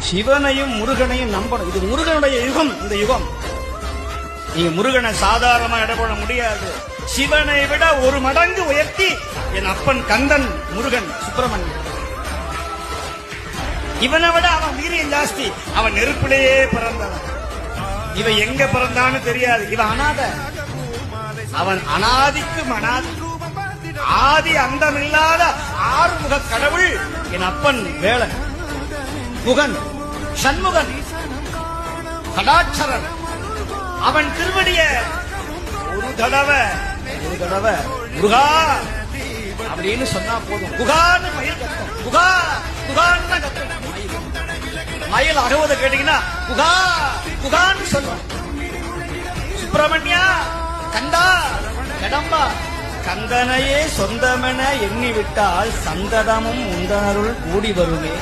சிவனையும் முருகனையும் நம்பணும். இது முருகனுடைய யுகம். இந்த யுகம் நீங்க முருகனை சாதாரணமா இடப்பட முடியாது. சிவனை விட ஒரு மடங்கு உயர்த்தி என் அப்பன் கந்தன் முருகன் சுப்பிரமணியன். இவனை விட அவன் வீரியம் ஜாஸ்தி. அவன் நெருப்பிலேயே பிறந்தவன். இவன் எங்க பிறந்தான்னு தெரியாது. இவன் அனாத. அவன் அனாதிக்கும் அனாதி. ஆதி அந்தமில்லாத ஆறுமுக கடவுள் என் அப்பன் வேலன், முகன், சண்முகன், கடாட்சரன். அவன் திருவடிய ஒரு தடவை முருகா அப்படின்னு சொன்னா போதும். குகான்னு மயில் கத்தும். குகா குகான்னு கத்தும் மயில். அகவதை கேட்டீங்கன்னா குகா குகான்னு சொல்லும். சுப்பிரமணியா, கந்தா, கடம்பா, கந்தனையே சொந்தமென எண்ணிவிட்டால் சந்ததமும் உந்தனருள் கூடி வருமே.